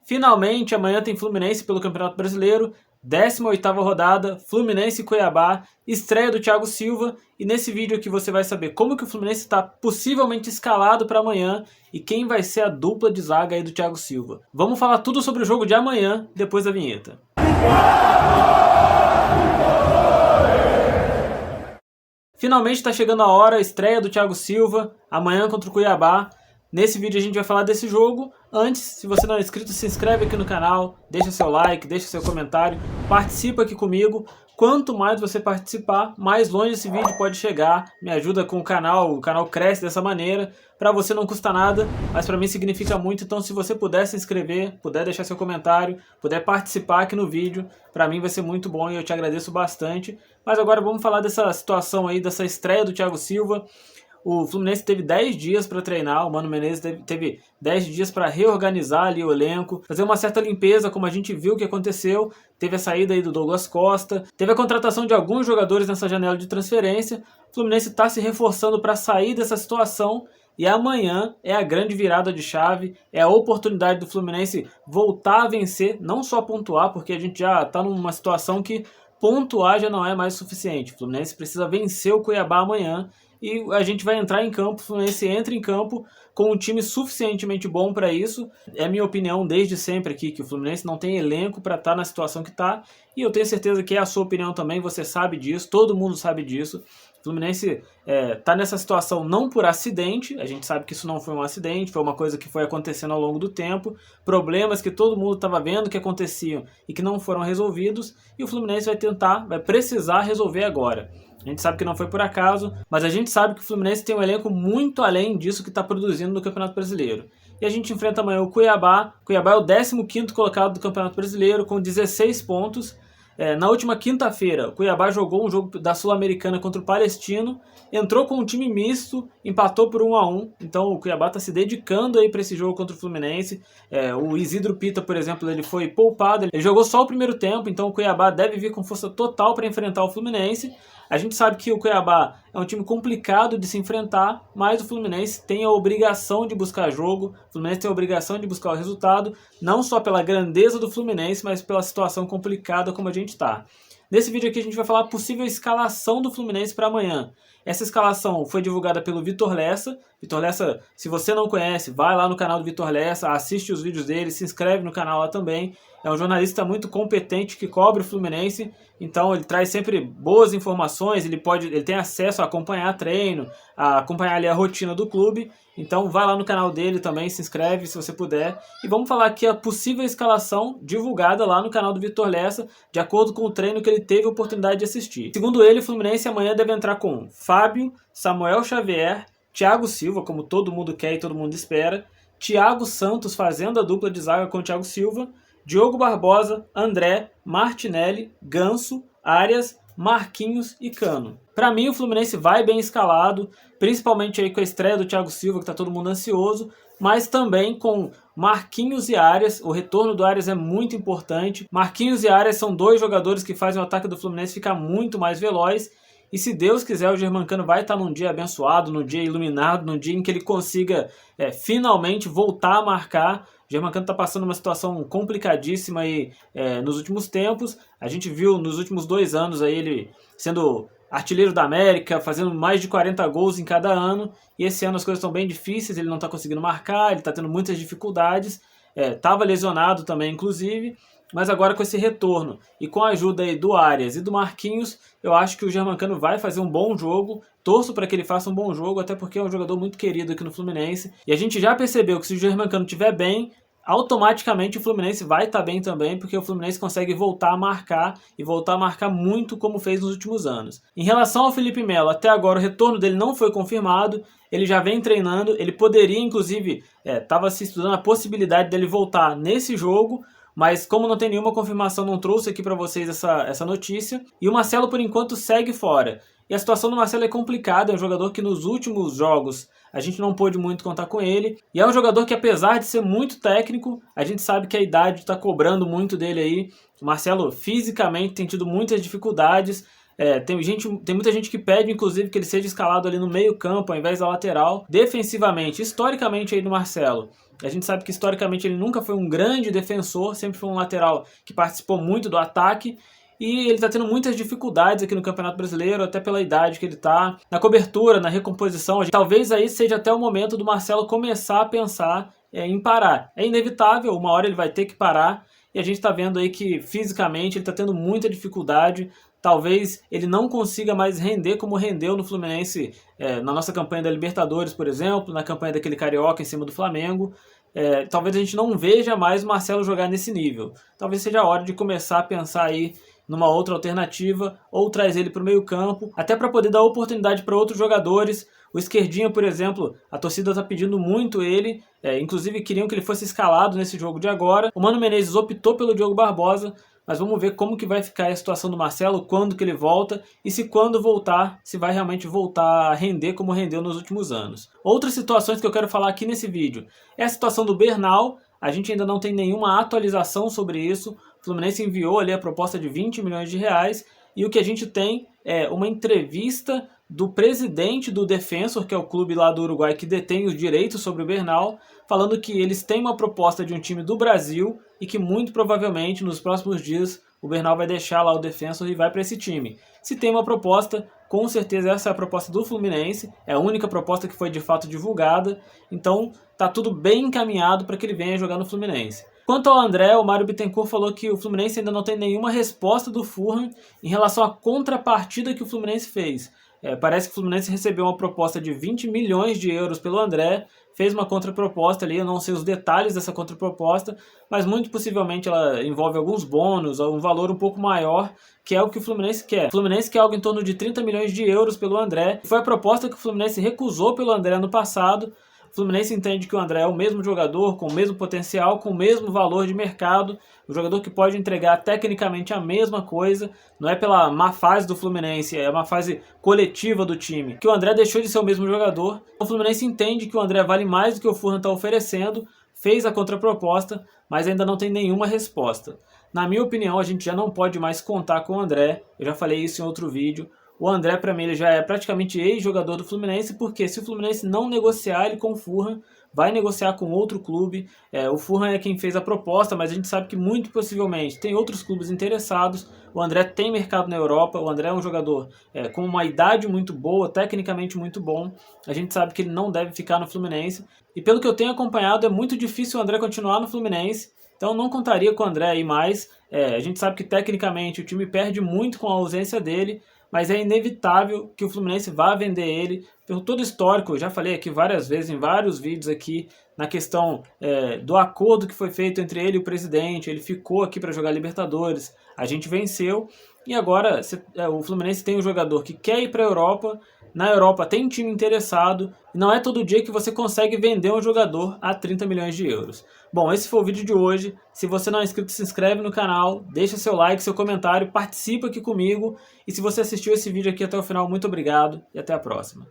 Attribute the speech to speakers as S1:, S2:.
S1: Finalmente, amanhã tem Fluminense pelo Campeonato Brasileiro, 18ª rodada, Fluminense e Cuiabá, estreia do Thiago Silva, e nesse vídeo aqui você vai saber como que o Fluminense está possivelmente escalado para amanhã e quem vai ser a dupla de zaga aí do Thiago Silva. Vamos falar tudo sobre o jogo de amanhã, depois da vinheta. Finalmente está chegando a hora, a estreia do Thiago Silva, amanhã contra o Cuiabá. Nesse vídeo a gente vai falar desse jogo. Antes, se você não é inscrito, se inscreve aqui no canal, deixa seu like, deixa seu comentário, participa aqui comigo. Quanto mais você participar, mais longe esse vídeo pode chegar. Me ajuda com o canal cresce dessa maneira. Para você não custa nada, mas para mim significa muito. Então se você puder se inscrever, puder deixar seu comentário, puder participar aqui no vídeo, para mim vai ser muito bom e eu te agradeço bastante. Mas agora vamos falar dessa situação aí, dessa estreia do Thiago Silva. O Fluminense teve 10 dias para treinar, o Mano Menezes teve 10 dias para reorganizar ali o elenco, fazer uma certa limpeza, como a gente viu que aconteceu. Teve a saída aí do Douglas Costa, teve a contratação de alguns jogadores nessa janela de transferência. O Fluminense está se reforçando para sair dessa situação e amanhã é a grande virada de chave, é a oportunidade do Fluminense voltar a vencer, não só pontuar, porque a gente já está numa situação que pontuar já não é mais suficiente. O Fluminense precisa vencer o Cuiabá amanhã e a gente vai entrar em campo, o Fluminense entra em campo com um time suficientemente bom para isso. É a minha opinião desde sempre aqui, que o Fluminense não tem elenco para estar na situação que está, e eu tenho certeza que é a sua opinião também, você sabe disso, todo mundo sabe disso. O Fluminense está nessa situação não por acidente, a gente sabe que isso não foi um acidente, foi uma coisa que foi acontecendo ao longo do tempo, problemas que todo mundo estava vendo que aconteciam e que não foram resolvidos, e o Fluminense vai precisar resolver agora. A gente sabe que não foi por acaso, mas a gente sabe que o Fluminense tem um elenco muito além disso que está produzindo no Campeonato Brasileiro. E a gente enfrenta amanhã o Cuiabá. O Cuiabá é o 15º colocado do Campeonato Brasileiro, com 16 pontos. Na última quinta-feira, o Cuiabá jogou um jogo da Sul-Americana contra o Palestino, entrou com um time misto, empatou por 1-1, então o Cuiabá está se dedicando aí para esse jogo contra o Fluminense. O Isidro Pita, por exemplo, ele foi poupado, ele jogou só o primeiro tempo, então o Cuiabá deve vir com força total para enfrentar o Fluminense. A gente sabe que o Cuiabá é um time complicado de se enfrentar, mas o Fluminense tem a obrigação de buscar jogo, o Fluminense tem a obrigação de buscar o resultado, não só pela grandeza do Fluminense, mas pela situação complicada como a gente está. Nesse vídeo aqui a gente vai falar a possível escalação do Fluminense para amanhã. Essa escalação foi divulgada pelo Vitor Lessa. Vitor Lessa, se você não conhece, vai lá no canal do Vitor Lessa, assiste os vídeos dele, se inscreve no canal lá também. É um jornalista muito competente que cobre o Fluminense, então ele traz sempre boas informações, ele tem acesso a acompanhar treino, a acompanhar ali a rotina do clube. Então vai lá no canal dele também, se inscreve se você puder. E vamos falar aqui a possível escalação divulgada lá no canal do Vitor Lessa, de acordo com o treino que ele teve a oportunidade de assistir. Segundo ele, o Fluminense amanhã deve entrar com Fábio, Samuel Xavier, Thiago Silva, como todo mundo quer e todo mundo espera, Thiago Santos fazendo a dupla de zaga com o Thiago Silva, Diogo Barbosa, André, Martinelli, Ganso, Arias, Marquinhos e Cano. Para mim o Fluminense vai bem escalado, principalmente aí com a estreia do Thiago Silva, que está todo mundo ansioso, mas também com Marquinhos e Arias. O retorno do Arias é muito importante. Marquinhos e Arias são dois jogadores que fazem o ataque do Fluminense ficar muito mais veloz. E se Deus quiser, o Germancano vai estar num dia abençoado, num dia iluminado, num dia em que ele consiga finalmente voltar a marcar. O Germancano está passando uma situação complicadíssima aí, nos últimos tempos. A gente viu nos últimos 2 anos aí ele sendo artilheiro da América, fazendo mais de 40 gols em cada ano. E esse ano as coisas estão bem difíceis, ele não está conseguindo marcar, ele está tendo muitas dificuldades. Estava lesionado também, inclusive. Mas agora com esse retorno e com a ajuda aí do Arias e do Marquinhos, eu acho que o Germancano vai fazer um bom jogo. Torço para que ele faça um bom jogo, até porque é um jogador muito querido aqui no Fluminense. E a gente já percebeu que se o Germancano estiver bem, automaticamente o Fluminense vai estar bem também, porque o Fluminense consegue voltar a marcar e voltar a marcar muito como fez nos últimos anos. Em relação ao Felipe Melo, até agora o retorno dele não foi confirmado, ele já vem treinando, ele poderia inclusive, estava se estudando a possibilidade dele voltar nesse jogo, mas como não tem nenhuma confirmação, não trouxe aqui para vocês essa notícia. E o Marcelo, por enquanto, segue fora. E a situação do Marcelo é complicada, é um jogador que nos últimos jogos a gente não pôde muito contar com ele. E é um jogador que, apesar de ser muito técnico, a gente sabe que a idade está cobrando muito dele aí. O Marcelo fisicamente tem tido muitas dificuldades. Tem muita gente que pede, inclusive, que ele seja escalado ali no meio campo, ao invés da lateral. Defensivamente, historicamente aí do Marcelo, a gente sabe que historicamente ele nunca foi um grande defensor, sempre foi um lateral que participou muito do ataque. E ele está tendo muitas dificuldades aqui no Campeonato Brasileiro, até pela idade que ele está. Na cobertura, na recomposição, talvez aí seja até o momento do Marcelo começar a pensar em parar. É inevitável, uma hora ele vai ter que parar. E a gente está vendo aí que fisicamente ele está tendo muita dificuldade. Talvez ele não consiga mais render como rendeu no Fluminense, na nossa campanha da Libertadores, por exemplo, na campanha daquele Carioca em cima do Flamengo. Talvez a gente não veja mais o Marcelo jogar nesse nível. Talvez seja a hora de começar a pensar aí numa outra alternativa, ou traz ele para o meio campo, até para poder dar oportunidade para outros jogadores. O Esquerdinha, por exemplo, a torcida está pedindo muito ele, inclusive queriam que ele fosse escalado nesse jogo de agora. O Mano Menezes optou pelo Diogo Barbosa, mas vamos ver como que vai ficar a situação do Marcelo, quando que ele volta, e se quando voltar, se vai realmente voltar a render como rendeu nos últimos anos. Outras situações que eu quero falar aqui nesse vídeo é a situação do Bernal. A gente ainda não tem nenhuma atualização sobre isso. O Fluminense enviou ali a proposta de 20 milhões de reais e o que a gente tem é uma entrevista do presidente do Defensor, que é o clube lá do Uruguai que detém os direitos sobre o Bernal, falando que eles têm uma proposta de um time do Brasil e que muito provavelmente nos próximos dias o Bernal vai deixar lá o Defensor e vai para esse time. Se tem uma proposta, com certeza essa é a proposta do Fluminense, é a única proposta que foi de fato divulgada, então tá tudo bem encaminhado para que ele venha jogar no Fluminense. Quanto ao André, o Mário Bittencourt falou que o Fluminense ainda não tem nenhuma resposta do Fulham em relação à contrapartida que o Fluminense fez. Parece que o Fluminense recebeu uma proposta de 20 milhões de euros pelo André, fez uma contraproposta ali, eu não sei os detalhes dessa contraproposta, mas muito possivelmente ela envolve alguns bônus, um valor um pouco maior, que é o que o Fluminense quer. O Fluminense quer algo em torno de 30 milhões de euros pelo André. Foi a proposta que o Fluminense recusou pelo André no passado. O Fluminense entende que o André é o mesmo jogador, com o mesmo potencial, com o mesmo valor de mercado, um jogador que pode entregar tecnicamente a mesma coisa, não é pela má fase do Fluminense, é uma fase coletiva do time, que o André deixou de ser o mesmo jogador. O Fluminense entende que o André vale mais do que o Fulham está oferecendo, fez a contraproposta, mas ainda não tem nenhuma resposta. Na minha opinião, a gente já não pode mais contar com o André, eu já falei isso em outro vídeo. O André, para mim, ele já é praticamente ex-jogador do Fluminense, porque se o Fluminense não negociar ele com o Fulham, vai negociar com outro clube. O Fulham é quem fez a proposta, mas a gente sabe que muito possivelmente tem outros clubes interessados. O André tem mercado na Europa, o André é um jogador com uma idade muito boa, tecnicamente muito bom. A gente sabe que ele não deve ficar no Fluminense. E pelo que eu tenho acompanhado, é muito difícil o André continuar no Fluminense. Então não contaria com o André aí mais. A gente sabe que tecnicamente o time perde muito com a ausência dele, mas é inevitável que o Fluminense vá vender ele pelo todo o histórico. Eu já falei aqui várias vezes, em vários vídeos aqui, na questão do acordo que foi feito entre ele e o presidente. Ele ficou aqui para jogar Libertadores, a gente venceu, e agora o Fluminense tem um jogador que quer ir para a Europa. Na Europa tem um time interessado, e não é todo dia que você consegue vender um jogador a 30 milhões de euros. Bom, esse foi o vídeo de hoje. Se você não é inscrito, se inscreve no canal, deixa seu like, seu comentário, participa aqui comigo. E se você assistiu esse vídeo aqui até o final, muito obrigado e até a próxima.